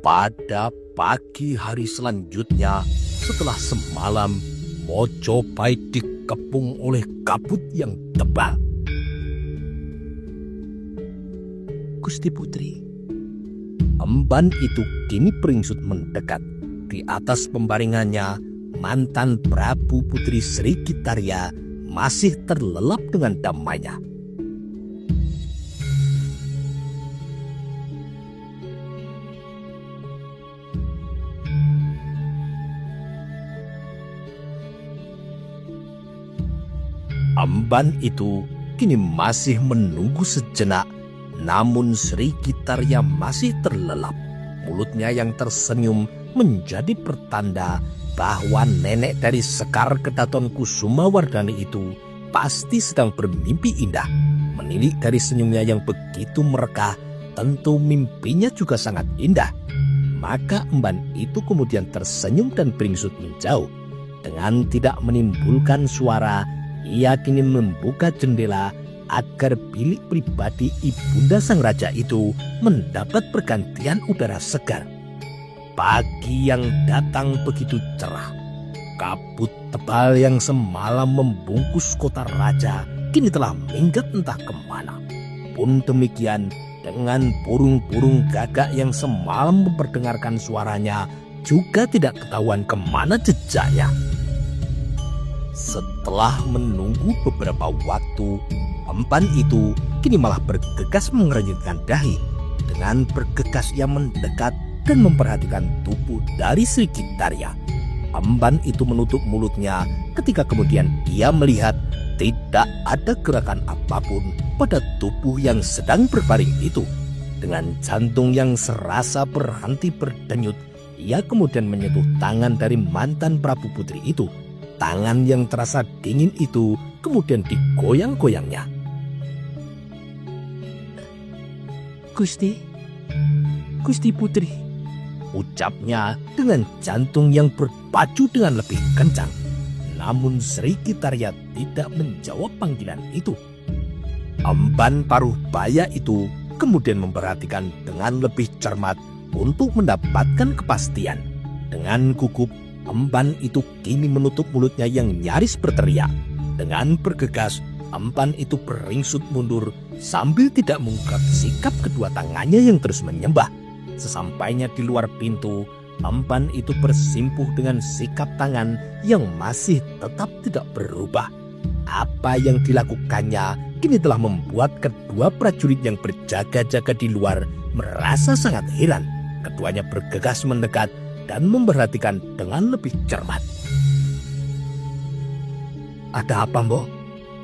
Pada pagi hari selanjutnya, setelah semalam Mojopahit dikepung oleh kabut yang tebal. Gusti Putri, emban itu kini beringsut mendekat. Di atas pembaringannya, mantan Prabu Putri Sri Gitarya masih terlelap dengan damainya. Emban itu kini masih menunggu sejenak, namun Sri Gitarya masih terlelap. Mulutnya yang tersenyum menjadi pertanda bahwa nenek dari Sekar Kedaton Kusumawardhani itu pasti sedang bermimpi indah. Menilik dari senyumnya yang begitu merekah, tentu mimpinya juga sangat indah. Maka emban itu kemudian tersenyum dan beringsut menjauh. Dengan tidak menimbulkan suara, ia kini membuka jendela agar bilik pribadi ibunda sang raja itu mendapat pergantian udara segar. Pagi yang datang begitu cerah. Kabut tebal yang semalam membungkus kota raja kini telah minggat entah kemana. Pun demikian dengan burung-burung gagak yang semalam memperdengarkan suaranya juga tidak ketahuan kemana jejaknya. Setelah menunggu beberapa waktu, empan itu kini malah bergegas mengernyitkan dahi. Dengan bergegas ia mendekat dan memperhatikan tubuh dari Sri Gitarya. Emban itu menutup mulutnya ketika kemudian ia melihat tidak ada gerakan apapun pada tubuh yang sedang berbaring itu. Dengan jantung yang serasa berhenti berdenyut, ia kemudian menyentuh tangan dari mantan Prabu Putri itu. Tangan yang terasa dingin itu kemudian digoyang-goyangnya. Gusti Putri, ucapnya dengan jantung yang berpacu dengan lebih kencang. Namun Sri Gitarya tidak menjawab panggilan itu. Emban Paruhbaya itu kemudian memperhatikan dengan lebih cermat untuk mendapatkan kepastian. Dengan gugup, emban itu kini menutup mulutnya yang nyaris berteriak. Dengan bergegas, emban itu beringsut mundur sambil tidak mengungkap sikap kedua tangannya yang terus menyembah. Sesampainya di luar pintu, emban itu bersimpuh dengan sikap tangan yang masih tetap tidak berubah. Apa yang dilakukannya kini telah membuat kedua prajurit yang berjaga-jaga di luar merasa sangat heran. Keduanya bergegas mendekat dan memperhatikan dengan lebih cermat. Ada apa, Mbok?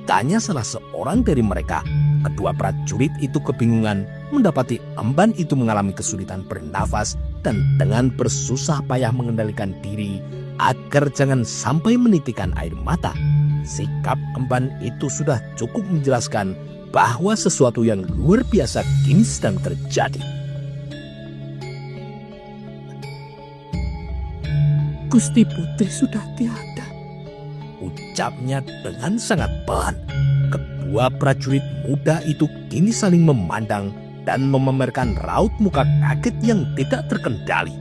Tanya salah seorang dari mereka. Kedua prajurit itu kebingungan mendapati emban itu mengalami kesulitan bernafas dan dengan bersusah payah mengendalikan diri agar jangan sampai menitikan air mata. Sikap emban itu sudah cukup menjelaskan bahwa sesuatu yang luar biasa kini sedang terjadi. Gusti Putri sudah tiada, ucapnya dengan sangat pelan. Kedua prajurit muda itu kini saling memandang dan memamerkan raut muka kaget yang tidak terkendali.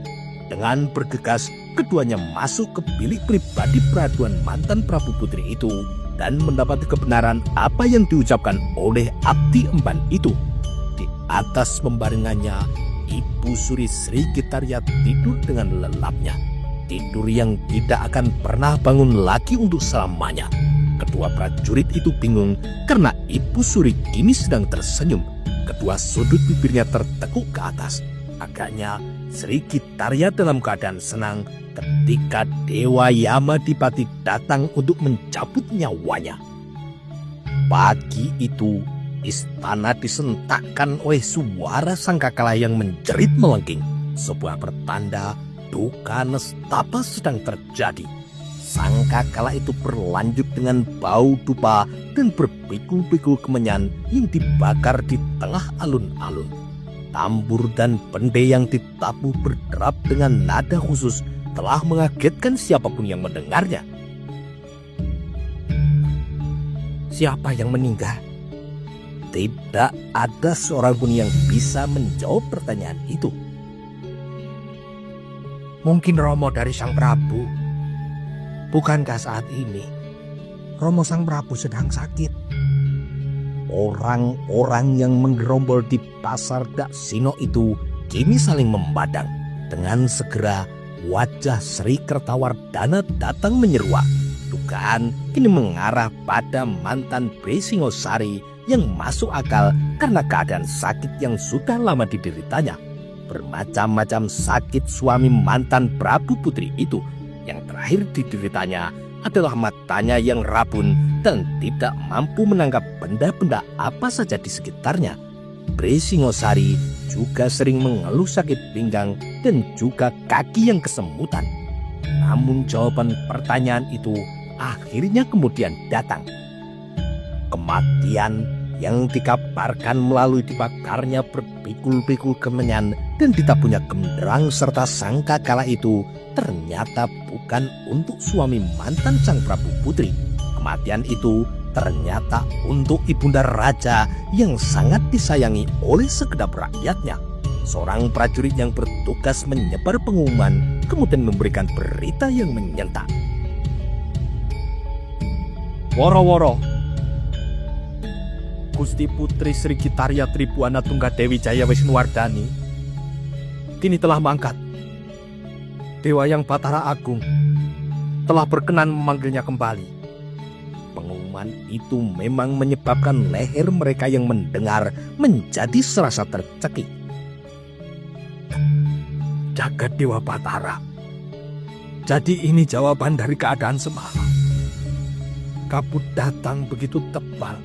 Dengan bergegas, keduanya masuk ke bilik pribadi peraduan mantan Prabu Putri itu dan mendapati kebenaran apa yang diucapkan oleh abdi emban itu. Di atas pembaringannya, Ibu Suri Sri Gitarya tidur dengan lelapnya. Tidur yang tidak akan pernah bangun lagi untuk selamanya. Kedua prajurit itu bingung karena Ibu Suri kini sedang tersenyum. Kedua sudut bibirnya tertekuk ke atas. Agaknya Sri Gitarya dalam keadaan senang ketika Dewa Yamadipati datang untuk mencabut nyawanya. Pagi itu, istana disentakkan oleh suara sangkakala yang menjerit melengking. Sebuah pertanda duka nestapa sedang terjadi. Sangkakala itu berlanjut dengan bau dupa dan berpikul-pikul kemenyan yang dibakar di tengah alun-alun. Tambur dan bende yang ditabuh berderap dengan nada khusus telah mengagetkan siapapun yang mendengarnya. Siapa yang meninggal? Tidak ada seorang pun yang bisa menjawab pertanyaan itu. Mungkin Romo dari Sang Prabu. Bukankah saat ini Romo Sang Prabu sedang sakit? Orang-orang yang menggerombol di pasar Daksina itu kini saling memandang. Dengan segera wajah Sri Kertawardhana datang menyeruak. Dugaan kini mengarah pada mantan Bre Singosari yang masuk akal karena keadaan sakit yang sudah lama dideritanya. Bermacam-macam sakit suami mantan Prabu Putri itu. Yang terakhir dideritanya adalah matanya yang rabun dan tidak mampu menangkap benda-benda apa saja di sekitarnya. Bre Singosari juga sering mengeluh sakit pinggang dan juga kaki yang kesemutan. Namun jawaban pertanyaan itu akhirnya kemudian datang. Kematian yang dikabarkan melalui dibakarnya berpikul-pikul kemenyan dan ditabuhnya genderang serta sangkakala itu ternyata bukan untuk suami mantan Sang Prabu Putri. Kematian itu ternyata untuk ibunda raja yang sangat disayangi oleh segenap rakyatnya. Seorang prajurit yang bertugas menyebar pengumuman kemudian memberikan berita yang menyentak. Woro-woro, Gusti Putri Sri Kitarya Tribuana Tunggadewi Jaya Wisnuwardhani kini telah mangkat. Dewa yang Batara Agung telah berkenan memanggilnya kembali. Pengumuman itu memang menyebabkan leher mereka yang mendengar menjadi serasa tercekik. Jagat Dewa Batara, jadi ini jawaban dari keadaan semalam. Kabut datang begitu tebal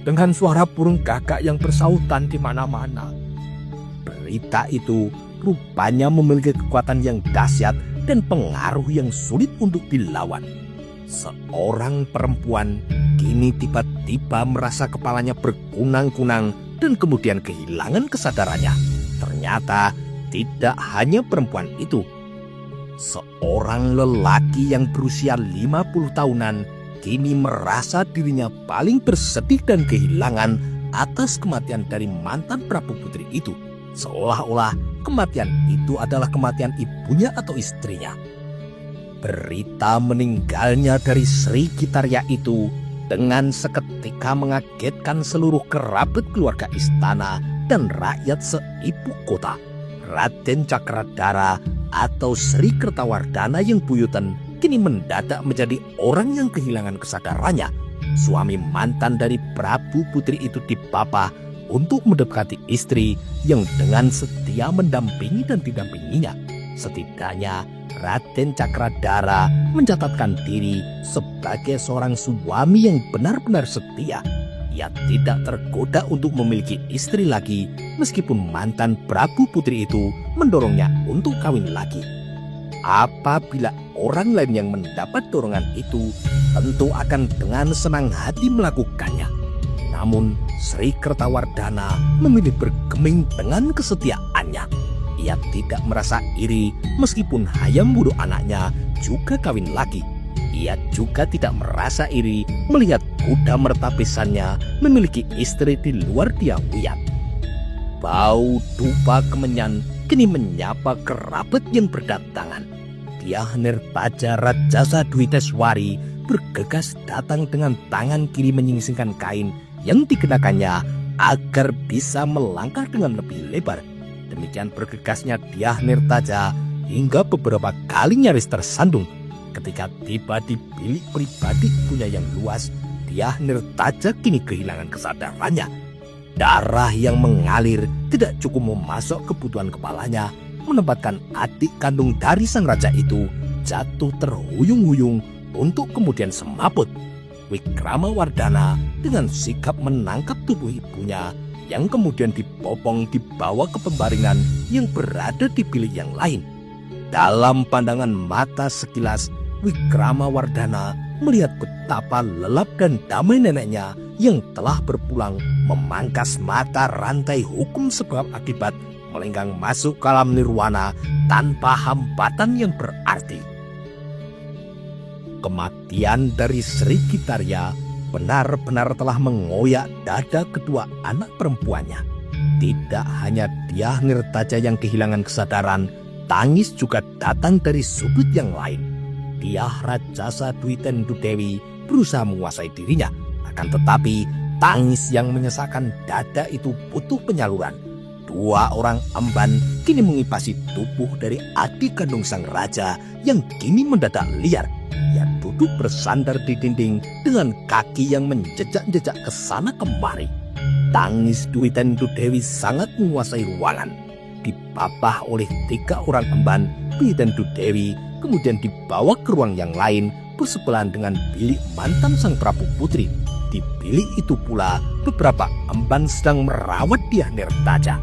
dengan suara burung gagak yang bersautan di mana-mana. Berita itu rupanya memiliki kekuatan yang dahsyat dan pengaruh yang sulit untuk dilawan. Seorang perempuan kini tiba-tiba merasa kepalanya berkunang-kunang dan kemudian kehilangan kesadarannya. Ternyata tidak hanya perempuan itu. Seorang lelaki yang berusia 50 tahunan kini merasa dirinya paling bersedih dan kehilangan atas kematian dari mantan Prabu Putri itu. Seolah-olah kematian itu adalah kematian ibunya atau istrinya. Berita meninggalnya dari Sri Kitarya itu dengan seketika mengagetkan seluruh kerabat keluarga istana dan rakyat seibu kota. Raden Cakradara atau Sri Kertawardhana yang buyutan kini mendadak menjadi orang yang kehilangan kesadarannya. Suami mantan dari Prabu Putri itu dipapah untuk mendekati istri yang dengan setia mendampingi dan didampinginya. Setidaknya Raden Cakradara mencatatkan diri sebagai seorang suami yang benar-benar setia. Ia tidak tergoda untuk memiliki istri lagi meskipun mantan Prabu Putri itu mendorongnya untuk kawin lagi. Apabila orang lain yang mendapat dorongan itu tentu akan dengan senang hati melakukannya. Namun Sri Kertawardhana memilih bergeming dengan kesetiaannya. Ia tidak merasa iri meskipun Hayam Wuruk anaknya juga kawin lagi. Ia juga tidak merasa iri melihat kuda mertapisannya memiliki istri di luar dia Wiyat. Bau dupa kemenyan kini menyapa kerabat yang berdatangan. Dyah Nirtaja Rajasa Dwiteswari bergegas datang dengan tangan kiri menyingsingkan kain yang dikenakannya agar bisa melangkah dengan lebih lebar. Demikian bergegasnya Dyah Nirtaja hingga beberapa kali nyaris tersandung. Ketika tiba di bilik pribadi ibunya yang luas, Dyah Nirtaja kini kehilangan kesadarannya. Darah yang mengalir tidak cukup memasok kebutuhan kepalanya, menempatkan adik kandung dari sang raja itu jatuh terhuyung-huyung untuk kemudian semaput. Wikramawardhana dengan sikap menangkap tubuh ibunya yang kemudian dibopong dibawa ke pembaringan yang berada di bilik yang lain. Dalam pandangan mata sekilas, Wikramawardhana melihat betapa lelap dan damai neneknya yang telah berpulang memangkas mata rantai hukum sebab akibat melenggang masuk ke alam nirwana tanpa hambatan yang berarti. Kematian dari Sri Kitarya benar-benar telah mengoyak dada kedua anak perempuannya. Tidak hanya Dyah Nirtaja yang kehilangan kesadaran, tangis juga datang dari sudut yang lain. Tiah Rajasa Dwi Tendu Dewi berusaha menguasai dirinya, akan tetapi tangis yang menyesakkan dada itu butuh penyaluran. Dua orang emban kini mengipasi tubuh dari adik kandung sang raja yang kini mendadak liar. Ia duduk bersandar di dinding dengan kaki yang menjejak-jejak ke sana kemari. Tangis Dwi Tendu Dewi sangat menguasai ruangan. Dipapah oleh 3 orang emban, Dwi Tendu Dewi kemudian dibawa ke ruang yang lain bersebelahan dengan bilik mantan sang Prabu Putri. Di bilik itu pula beberapa emban sedang merawat Dyah Nirtaja.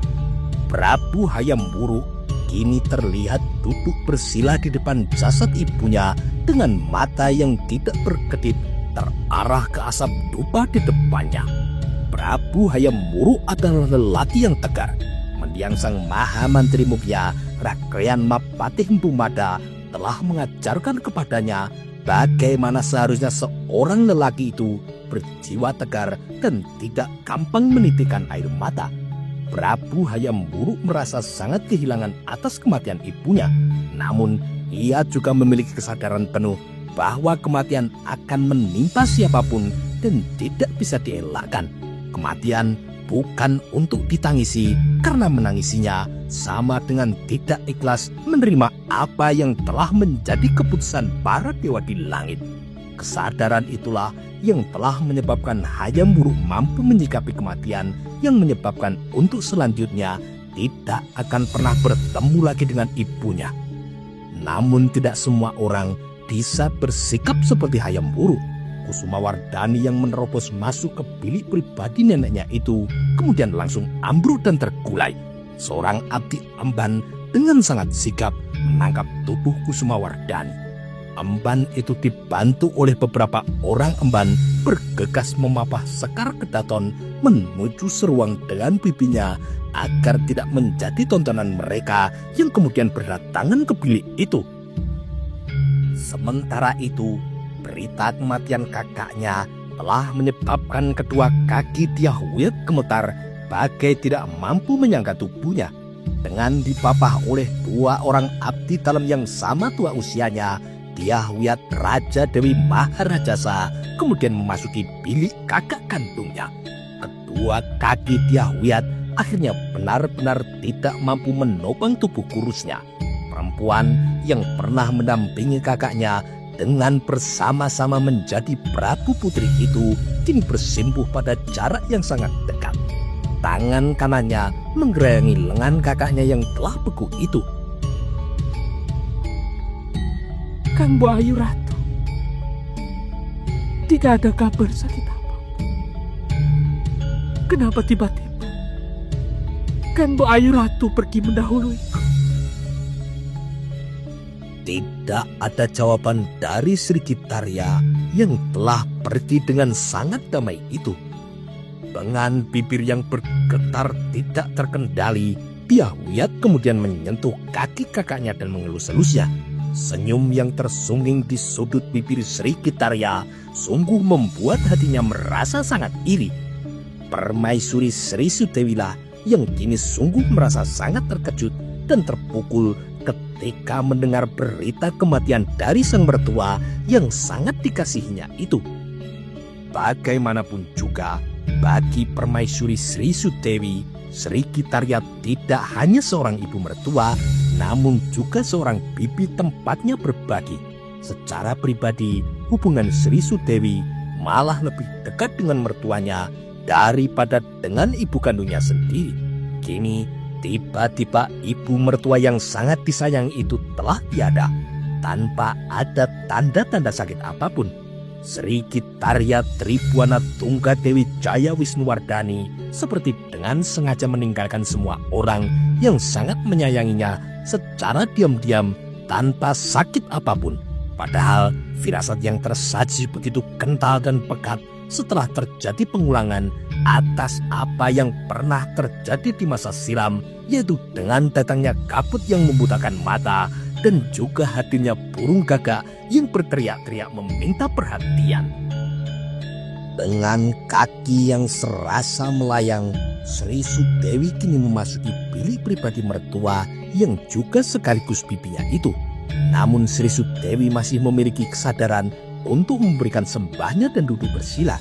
Prabu Hayam Wuruk kini terlihat duduk bersila di depan jasad ibunya dengan mata yang tidak berkedip terarah ke asap dupa di depannya. Prabu Hayam Wuruk adalah lelaki yang tegar. Mendiang sang Maha Mantri Mukhya, Rakrean Mapatih Empu Mada telah mengajarkan kepadanya bagaimana seharusnya seorang lelaki itu berjiwa tegar dan tidak gampang menitikkan air mata. Prabu Hayam Wuruk merasa sangat kehilangan atas kematian ibunya. Namun, ia juga memiliki kesadaran penuh bahwa kematian akan menimpa siapapun dan tidak bisa dielakkan. Kematian bukan untuk ditangisi, karena menangisinya sama dengan tidak ikhlas menerima apa yang telah menjadi keputusan para dewa di langit. Kesadaran itulah yang telah menyebabkan Hayam Wuruk mampu menyikapi kematian, yang menyebabkan untuk selanjutnya tidak akan pernah bertemu lagi dengan ibunya. Namun tidak semua orang bisa bersikap seperti Hayam Wuruk. Kusumawardhani yang menerobos masuk ke bilik pribadi neneknya itu kemudian langsung ambruk dan tergulai. Seorang abdi emban dengan sangat sigap menangkap tubuh Kusumawardhani. Emban itu dibantu oleh beberapa orang emban bergegas memapah Sekar Kedaton menuju seruang dengan bibinya agar tidak menjadi tontonan mereka yang kemudian berdatangan ke bilik itu. Sementara itu, berita kematian kakaknya telah menyebabkan kedua kaki Dyah Wiyat gemetar bagai tidak mampu menyangga tubuhnya. Dengan dipapah oleh 2 orang abdi dalam yang sama tua usianya, Dyah Wiyat Raja Dewi Maharajasa kemudian memasuki bilik kakak kandungnya. Kedua kaki Dyah Wiyat akhirnya benar-benar tidak mampu menopang tubuh kurusnya. Perempuan yang pernah mendampingi kakaknya dengan bersama-sama menjadi Prabu Putri itu kini bersimpuh pada jarak yang sangat dekat. Tangan kanannya menggerayangi lengan kakaknya yang telah beku itu. Kang Bu Ayu Ratu, tidak ada kabar sakit apa. Kenapa tiba-tiba Kang Bu Ayu Ratu pergi mendahuluiku? Tidak ada jawaban dari Sri Gitarya yang telah pergi dengan sangat damai itu. Dengan bibir yang bergetar tidak terkendali, Dyah Wiyat kemudian menyentuh kaki kakaknya dan mengelus-elusnya. Senyum yang tersungging di sudut bibir Sri Gitarya sungguh membuat hatinya merasa sangat iri. Permaisuri Sri Sudewilah yang kini sungguh merasa sangat terkejut dan terpukul ketika mendengar berita kematian dari sang mertua yang sangat dikasihinya itu. Bagaimanapun juga, bagi Permaisuri Sri Sudewi, Sri Gitarya tidak hanya seorang ibu mertua, namun juga seorang bibi tempatnya berbagi. Secara pribadi, hubungan Sri Sudewi malah lebih dekat dengan mertuanya daripada dengan ibu kandungnya sendiri. Kini, tiba-tiba ibu mertua yang sangat disayang itu telah tiada, tanpa ada tanda-tanda sakit apapun. Sri Gitarya Tribhuwana Tunggadewi Jaya Wisnuwardhani seperti dengan sengaja meninggalkan semua orang yang sangat menyayanginya secara diam-diam tanpa sakit apapun. Padahal firasat yang tersaji begitu kental dan pekat setelah terjadi pengulangan atas apa yang pernah terjadi di masa silam, yaitu dengan datangnya kabut yang membutakan mata dan juga hadirnya burung gagak yang berteriak-teriak meminta perhatian. Dengan kaki yang serasa melayang, Sri Sudewi kini memasuki bilik pribadi mertua yang juga sekaligus bibinya itu. Namun Sri Sudewi masih memiliki kesadaran untuk memberikan sembahnya dan duduk bersila.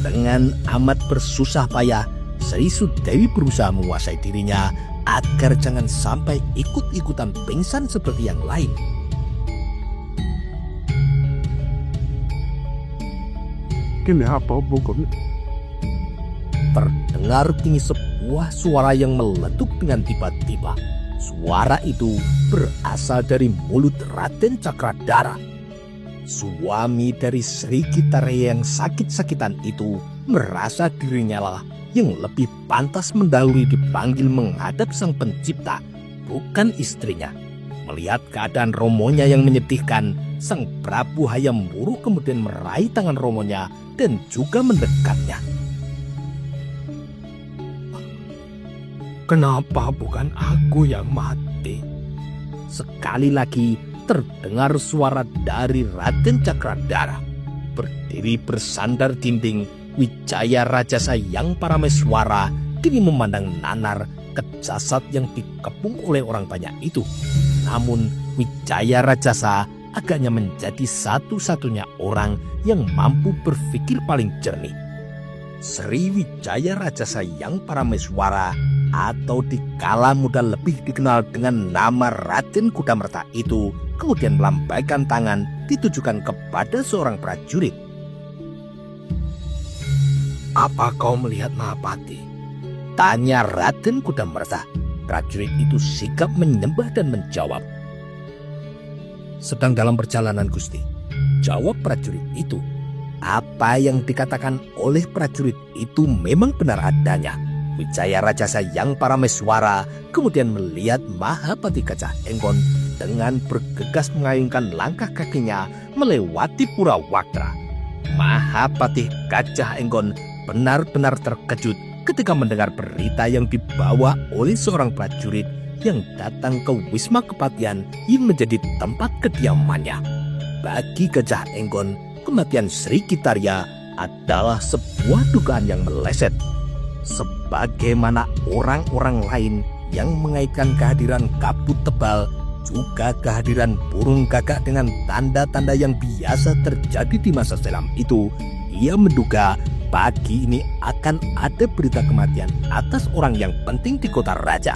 Dengan amat bersusah payah, Sri Sudewi berusaha menguasai dirinya agar jangan sampai ikut-ikutan pingsan seperti yang lain. Kenapa bukan? Terdengar kini sebuah suara yang meletup dengan tiba-tiba. Suara itu berasal dari mulut Raden Cakradara. Suami dari Sri Kitarya yang sakit-sakitan itu merasa dirinya lah yang lebih pantas mendahului dipanggil menghadap sang pencipta, bukan istrinya. Melihat keadaan romonya yang menyedihkan, sang Prabu Hayam Wuruk kemudian meraih tangan romonya dan juga mendekatnya. Kenapa bukan aku yang mati? Sekali lagi terdengar suara dari Raden Cakradara. Berdiri bersandar dinding, Wijaya Rajasa yang Parameswara kini memandang nanar ke jasad yang dikepung oleh orang banyak itu. Namun Wijaya Rajasa agaknya menjadi satu-satunya orang yang mampu berpikir paling jernih. Sri Wijaya Rajasa yang Parameswara atau di kala muda lebih dikenal dengan nama Raden Kudamerta itu kemudian melambaikan tangan ditujukan kepada seorang prajurit. Apa kau melihat Mahapati? Tanya Raden Kudamerta. Prajurit itu sigap menyembah dan menjawab. Sedang dalam perjalanan, Gusti, jawab prajurit itu. Apa yang dikatakan oleh prajurit itu memang benar adanya. Wijaya Rajasa yang Parameswara kemudian melihat Mahapati Gajah Enggon dengan bergegas mengayunkan langkah kakinya melewati Pura Waktra. Mahapati Gajah Enggon benar-benar terkejut ketika mendengar berita yang dibawa oleh seorang prajurit yang datang ke Wisma Kepatian yang menjadi tempat kediamannya. Bagi Gajah Enggon, kematian Sri Kitarya adalah sebuah dugaan yang meleset. Sebagaimana orang-orang lain yang mengaitkan kehadiran kabut tebal, juga kehadiran burung gagak dengan tanda-tanda yang biasa terjadi di masa silam itu, ia menduga pagi ini akan ada berita kematian atas orang yang penting di kota raja.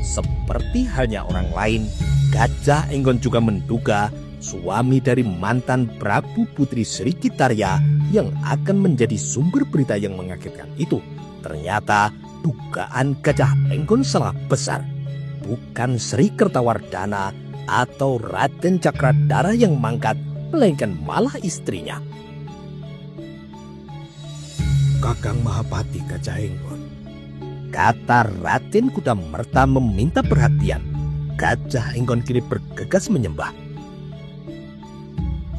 Seperti halnya orang lain, Gajah Enggon juga menduga suami dari mantan Prabu Putri Sri Kitarya yang akan menjadi sumber berita yang mengagetkan itu. Ternyata dugaan Gajah Enggon salah besar. Bukan Sri Kertawardhana atau Raden Cakradara yang mangkat, melainkan malah istrinya. Kakang Mahapati Gajah Enggon, kata Raden Kudamerta meminta perhatian. Gajah Enggon kini bergegas menyembah.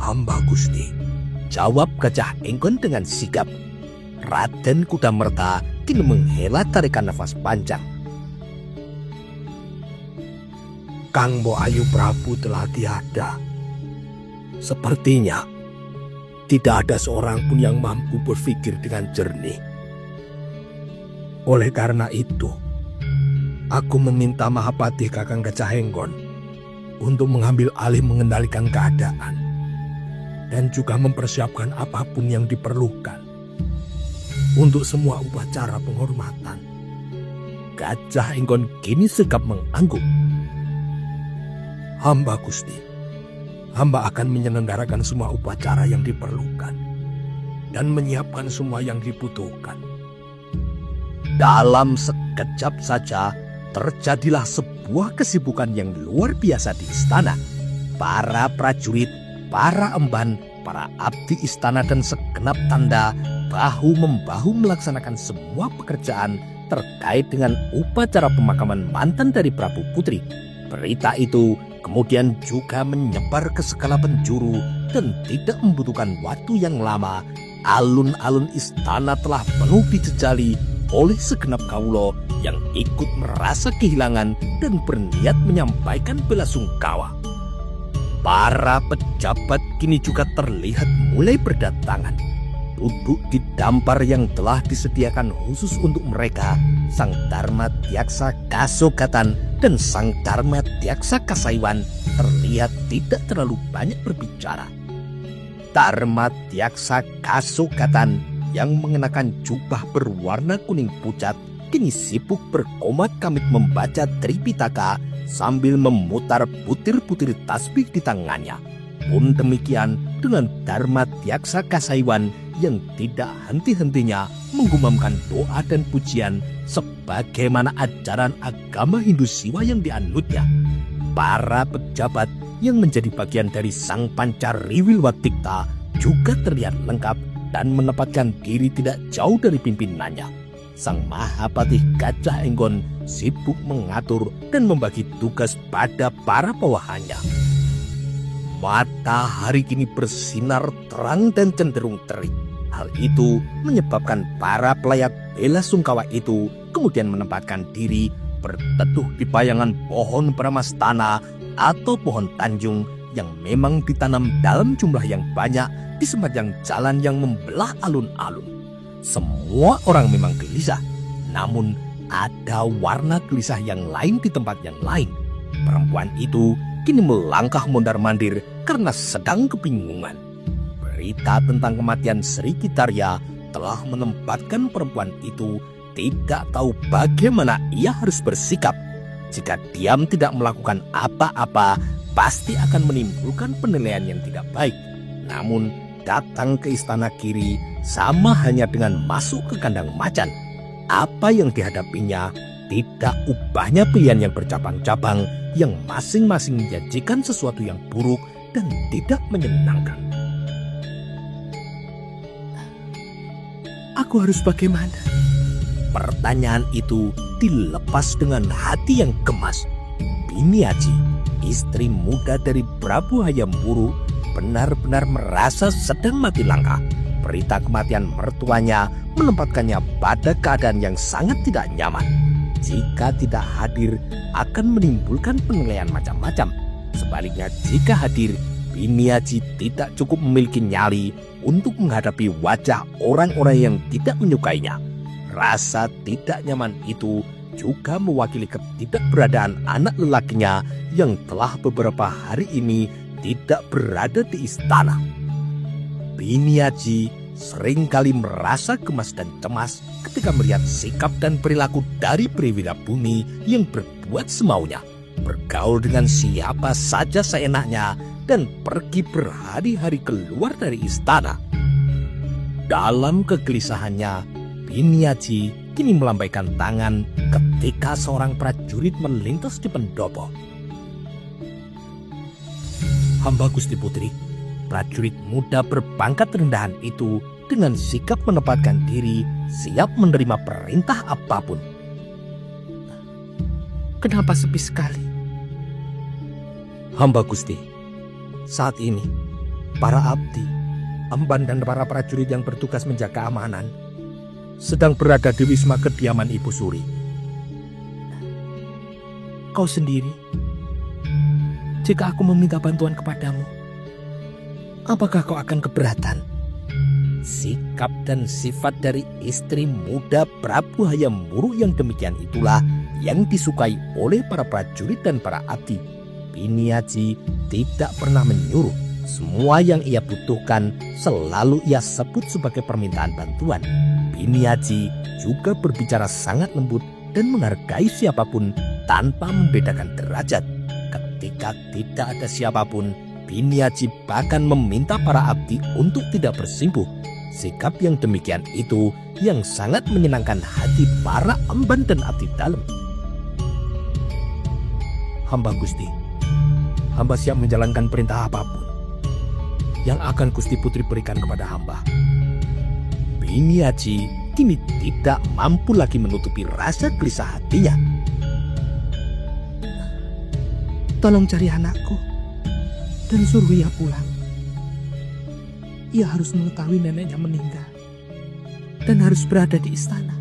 Hamba Gusti, jawab Gajah Enggon dengan sigap. Raden Kudamerta kini menghela tarikan nafas panjang. Kang Bo Ayu Prabu telah tiada. Sepertinya tidak ada seorang pun yang mampu berpikir dengan jernih. Oleh karena itu, aku meminta Mahapati Kakang Gajah Enggon untuk mengambil alih mengendalikan keadaan dan juga mempersiapkan apapun yang diperlukan untuk semua upacara penghormatan. Gajah Enggon kini sigap mengangguk. Hamba Gusti, hamba akan menyelenggarakan semua upacara yang diperlukan dan menyiapkan semua yang dibutuhkan. Dalam sekejap saja terjadilah sebuah kesibukan yang luar biasa di istana. Para prajurit, para emban, para abdi istana dan segenap tanda bahu-membahu melaksanakan semua pekerjaan terkait dengan upacara pemakaman mantan dari Prabu Putri. Berita itu kemudian juga menyebar ke segala penjuru dan tidak membutuhkan waktu yang lama. Alun-alun istana telah penuh dijejali oleh segenap kawula yang ikut merasa kehilangan dan berniat menyampaikan belasungkawa. Para pejabat kini juga terlihat mulai berdatangan. duduk di dampar yang telah disediakan khusus untuk mereka, Sang Darmatyaksa Kasogatan dan Sang Darmatyaksa Kasaiwan terlihat tidak terlalu banyak berbicara. Darmatyaksa Kasogatan yang mengenakan jubah berwarna kuning pucat kini sibuk berkomat-kamit membaca Tripitaka sambil memutar butir-butir tasbih di tangannya. Pun demikian dengan Darmatyaksa Kasaiwan yang tidak henti-hentinya menggumamkan doa dan pujian sebagaimana ajaran agama Hindu Siwa yang dianutnya. Para pejabat yang menjadi bagian dari Sang Pancariwilwatikta juga terlihat lengkap dan menempatkan diri tidak jauh dari pimpinannya. Sang Mahapatih Gajah Enggon sibuk mengatur dan membagi tugas pada para bawahannya. Matahari kini bersinar terang dan cenderung terik. Hal itu menyebabkan para pelayat bela sungkawa itu kemudian menempatkan diri berteduh di bayangan pohon Bramastana atau pohon Tanjung yang memang ditanam dalam jumlah yang banyak di sepanjang jalan yang membelah alun-alun. Semua orang memang gelisah, namun ada warna gelisah yang lain di tempat yang lain. Perempuan itu kini melangkah mondar-mandir karena sedang kebingungan. Berita tentang kematian Sri Kitarya telah menempatkan perempuan itu tidak tahu bagaimana ia harus bersikap. Jika diam tidak melakukan apa-apa, pasti akan menimbulkan penilaian yang tidak baik. Namun datang ke istana Kiri sama hanya dengan masuk ke kandang macan. Apa yang dihadapinya tidak ubahnya pilihan yang bercabang-cabang yang masing-masing menjanjikan sesuatu yang buruk dan tidak menyenangkan. Aku harus bagaimana? Pertanyaan itu dilepas dengan hati yang gemas. Biniaji, istri muda dari Prabu Hayam Wuru, benar-benar merasa sedang mati langkah. Berita kematian mertuanya menempatkannya pada keadaan yang sangat tidak nyaman. Jika tidak hadir akan menimbulkan penilaian macam-macam. Sebaliknya jika hadir, Biniaji tidak cukup memiliki nyali untuk menghadapi wajah orang-orang yang tidak menyukainya. Rasa tidak nyaman itu juga mewakili ketidakberadaan anak lelakinya yang telah beberapa hari ini tidak berada di istana. Biniaji seringkali merasa gemas dan cemas ketika melihat sikap dan perilaku dari Priwira Bumi yang berbuat semaunya, bergaul dengan siapa saja seenaknya, dan pergi berhari-hari keluar dari istana. Dalam kegelisahannya, Biniaji kini melambaikan tangan ketika seorang prajurit melintas di pendopo. Hamba Gusti Putri. Prajurit muda berpangkat rendahan itu dengan sikap menempatkan diri siap menerima perintah apapun. Kenapa sepi sekali? Hamba Gusti, saat ini para abdi, emban dan para prajurit yang bertugas menjaga keamanan sedang berada di wisma kediaman Ibu Suri. Kau sendiri, jika aku meminta bantuan kepadamu, apakah kau akan keberatan? Sikap dan sifat dari istri muda Prabu Hayam Wuru yang demikian itulah yang disukai oleh para prajurit dan para abdi. Biniaji tidak pernah menyuruh. Semua yang ia butuhkan selalu ia sebut sebagai permintaan bantuan. Biniaji juga berbicara sangat lembut dan menghargai siapapun tanpa membedakan derajat. Ketika tidak ada siapapun, Biniaji bahkan meminta para abdi untuk tidak bersimpuh. Sikap yang demikian itu yang sangat menyenangkan hati para emban dan abdi dalam. Hamba Gusti, hamba siap menjalankan perintah apapun yang akan Gusti Putri berikan kepada hamba. Biniaji kini tidak mampu lagi menutupi rasa gelisah hatinya. Tolong cari anakku dan suruh ia pulang. Ia harus mengetahui neneknya meninggal dan harus berada di istana.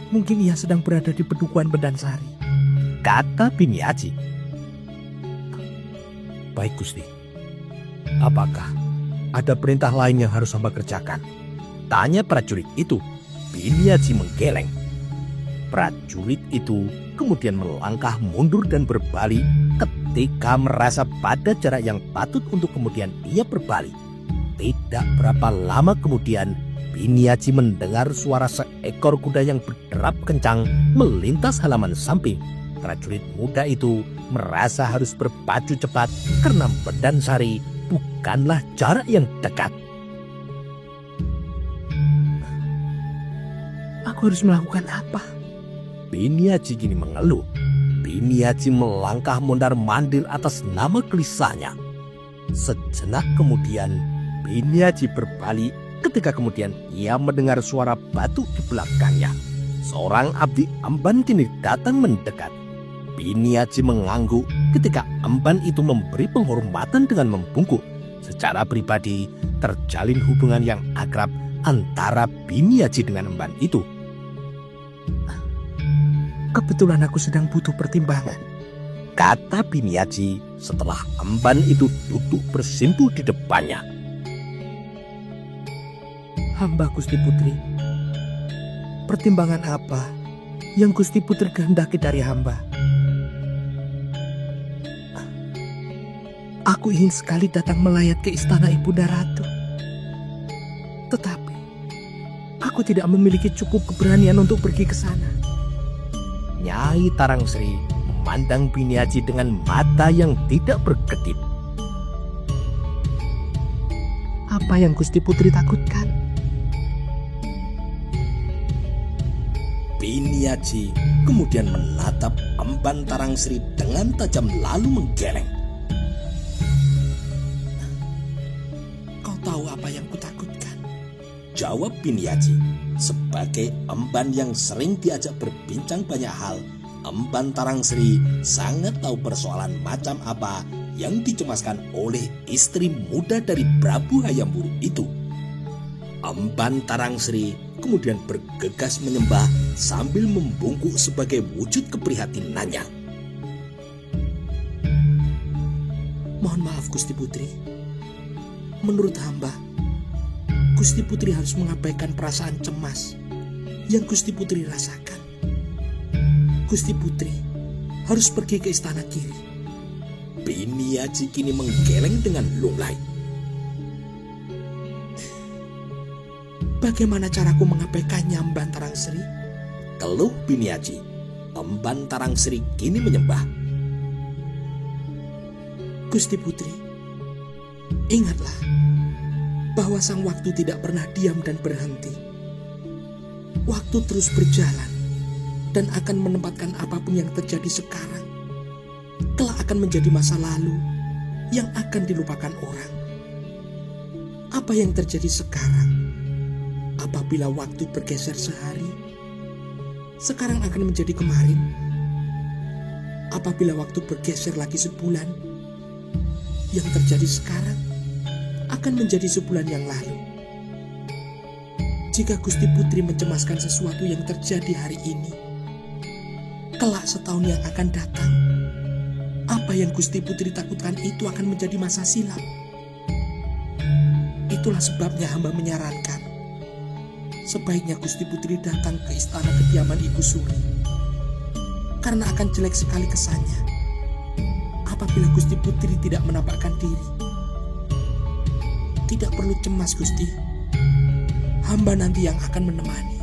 Mungkin ia sedang berada di Pedukuhan Bendansari, kata Biniaji. Baik Gusti, apakah Ada perintah lain yang harus hamba kerjakan? Tanya prajurit itu. Biniaji menggeleng. Prajurit itu kemudian melangkah mundur dan berbalik ketika merasa pada jarak yang patut untuk kemudian ia berbalik. Tidak berapa lama kemudian, Biniaji mendengar suara seekor kuda yang berderap kencang melintas halaman samping. Prajurit muda itu merasa harus berpacu cepat karena Medan Sari bukanlah jarak yang dekat. Aku harus melakukan apa? Biniaji kini mengeluh. Biniaji melangkah mondar-mandir atas nama gelisahnya. Sejenak kemudian, Biniaji berbalik ketika kemudian ia mendengar suara batu di belakangnya. Seorang abdi emban kini datang mendekat. Biniaji mengangguk ketika emban itu memberi penghormatan dengan membungkuk. Secara pribadi, terjalin hubungan yang akrab antara Biniaji dengan emban itu. Kebetulan aku sedang butuh pertimbangan, kata Biniaji setelah emban itu duduk bersimpuh di depannya. Hamba Gusti Putri, pertimbangan apa yang Gusti Putri kehendaki dari hamba? Aku ingin sekali datang melayat ke istana Ibunda Ratu. Tetapi, aku tidak memiliki cukup keberanian untuk pergi ke sana. Nyai Tarangsri memandang Biniaji dengan mata yang tidak berkedip. Apa yang Gusti Putri takutkan? Biniaji kemudian menatap emban Tarangsri dengan tajam lalu menggeleng. Kau tahu apa yang kutakutkan? Jawab Biniaji. Sebagai emban yang sering diajak berbincang banyak hal, emban Tarangsri sangat tahu persoalan macam apa yang dicemaskan oleh istri muda dari Prabu Hayam Wuruk itu. Emban Tarangsri kemudian bergegas menyembah sambil membungkuk sebagai wujud keprihatinannya. Mohon maaf Gusti Putri. Menurut hamba, Gusti Putri harus mengabaikan perasaan cemas yang Gusti Putri rasakan. Gusti Putri harus pergi ke istana kiri. Biniaji kini menggeleng dengan lunglai. Bagaimana caraku mengabaikannya, Emban Tarangsri? Keluh Biniaji. Emban Tarangsri kini menyembah. Gusti Putri, ingatlah bahwa sang waktu tidak pernah diam dan berhenti. Waktu terus berjalan dan akan menempatkan apapun yang terjadi sekarang kelak akan menjadi masa lalu yang akan dilupakan orang. Apa yang terjadi sekarang apabila waktu bergeser sehari, sekarang akan menjadi kemarin. Apabila waktu bergeser lagi sebulan, yang terjadi sekarang akan menjadi sebulan yang lalu. Jika Gusti Putri mencemaskan sesuatu yang terjadi hari ini, kelak setahun yang akan datang, apa yang Gusti Putri takutkan itu akan menjadi masa silam. Itulah sebabnya hamba menyarankan, sebaiknya Gusti Putri datang ke istana kediaman Ibu Suri, karena akan jelek sekali kesannya apabila Gusti Putri tidak menampakkan diri. Tidak perlu cemas Gusti, hamba nanti yang akan menemani.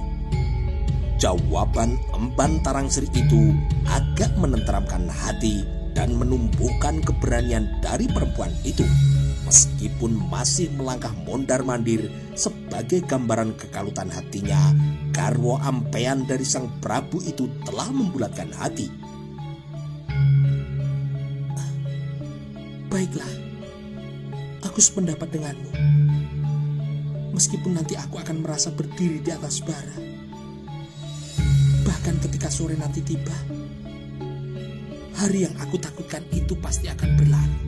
Jawaban Emban Tarangsri itu agak menenteramkan hati dan menumbuhkan keberanian dari perempuan itu. Meskipun masih melangkah mondar-mandir sebagai gambaran kekalutan hatinya, garwo ampean dari sang Prabu itu telah membulatkan hati. Baiklah, aku sependapat denganmu. Meskipun nanti aku akan merasa berdiri di atas bara, bahkan ketika sore nanti tiba, hari yang aku takutkan itu pasti akan berlalu.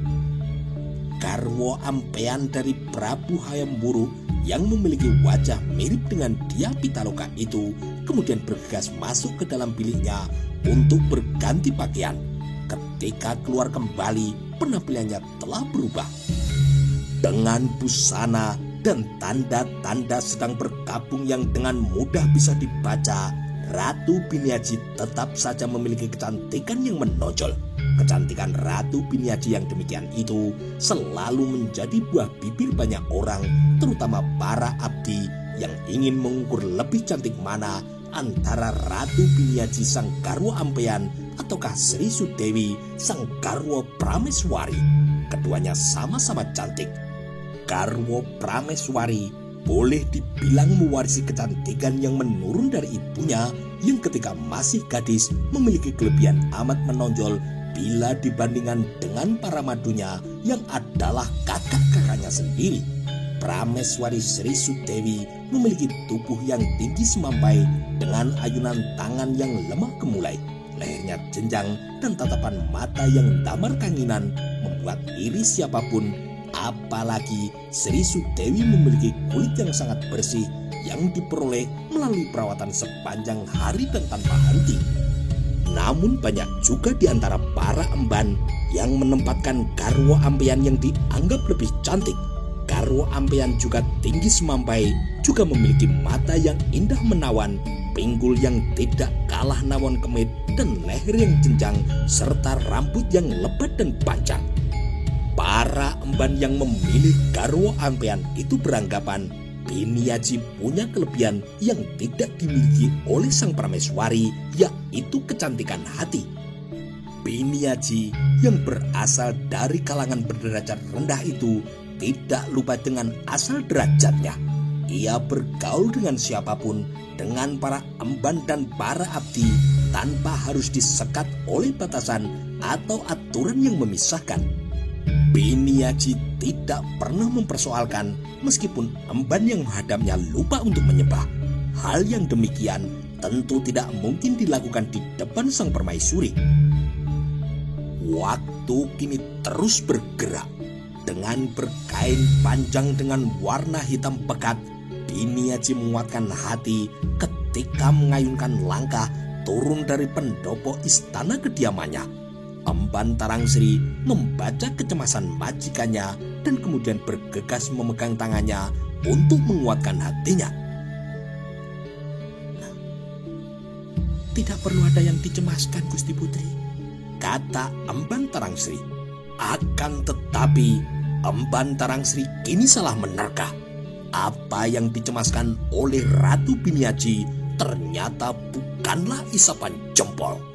Garwo ampean dari Prabu Hayam Wuruk yang memiliki wajah mirip dengan Dyah Pitaloka itu kemudian bergegas masuk ke dalam biliknya untuk berganti pakaian. Ketika keluar kembali, penampilannya telah berubah. Dengan busana dan tanda-tanda sedang berkabung yang dengan mudah bisa dibaca, Ratu Biniaji tetap saja memiliki kecantikan yang menonjol. Kecantikan Ratu Biniaji yang demikian itu selalu menjadi buah bibir banyak orang, terutama para abdi yang ingin mengukur lebih cantik mana antara Ratu Biniaji sang garwa ampean ataukah Sri Sudewi sang garwa Prameswari. Keduanya sama-sama cantik. Garwa Prameswari boleh dibilang mewarisi kecantikan yang menurun dari ibunya yang ketika masih gadis memiliki kelebihan amat menonjol bila dibandingkan dengan para madunya yang adalah kakak-kakaknya sendiri. Prameswari Sri Sudewi memiliki tubuh yang tinggi semampai dengan ayunan tangan yang lemah gemulai, lehernya jenjang dan tatapan mata yang damar kanginan membuat iri siapapun. Apalagi Sri Sudewi memiliki kulit yang sangat bersih yang diperoleh melalui perawatan sepanjang hari dan tanpa henti. Namun banyak juga di antara para emban yang menempatkan garwa ampean yang dianggap lebih cantik. Garwa ampean juga tinggi semampai, juga memiliki mata yang indah menawan, pinggul yang tidak kalah nawon kemit, dan leher yang jenjang, serta rambut yang lebat dan panjang. Para emban yang memilih garwa ampean itu beranggapan Biniaji punya kelebihan yang tidak dimiliki oleh sang Prameswari, yaitu kecantikan hati. Biniaji yang berasal dari kalangan berderajat rendah itu tidak lupa dengan asal derajatnya. Ia bergaul dengan siapapun, dengan para emban dan para abdi, tanpa harus disekat oleh batasan atau aturan yang memisahkan. Biniaji tidak pernah mempersoalkan meskipun emban yang menghadapnya lupa untuk menyembah. Hal yang demikian tentu tidak mungkin dilakukan di depan sang permaisuri. Waktu kini terus bergerak. Dengan berkain panjang dengan warna hitam pekat, Biniaji menguatkan hati ketika mengayunkan langkah turun dari pendopo istana kediamannya. Emban Tarangsri membaca kecemasan majikannya dan kemudian bergegas memegang tangannya untuk menguatkan hatinya. "Tidak perlu ada yang dicemaskan, Gusti Putri," kata Emban Tarangsri. Akan tetapi Emban Tarangsri kini salah menerka. Apa yang dicemaskan oleh Ratu Biniaji ternyata bukanlah isapan jempol.